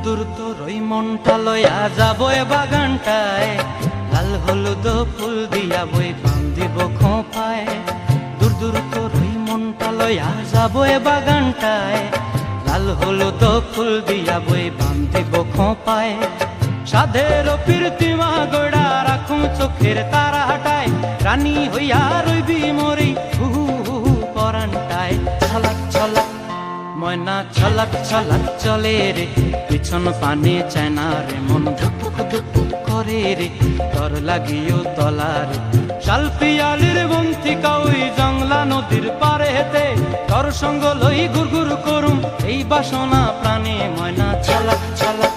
দূর তোর ওই মনটা লয়া যাবো এ বাগানটায়, লাল হলুদ ফুল দিয়া বই বান্ধিব খোঁপায়। দূর দূর তোর ওই মনটা লয়া যাবো এ বাগানটায়, লাল হলুদ ফুল দিয়া বই বান্ধিব খোঁপায়। সাধের প্রীতিমা গোড়া রাখুম চোখের তারা হাটায়, রানী হইয়া রইবি মরি হুহু হুহু পরানটায়। ছলাক ছলাক ময়না ছলাক ছলাক চলে রে, পিছন পানে চায় না রে, মন ধুপুক ধুপুক করে রে, তর লাগিও তলারে। শাল পিয়ালির বন্তিকা ওই জংলা নদীর পারে হেতে, তর সঙ্গ লই ঘুর ঘুর করুম এই বাসনা প্রাণে। ময়না ছলাক ছলাক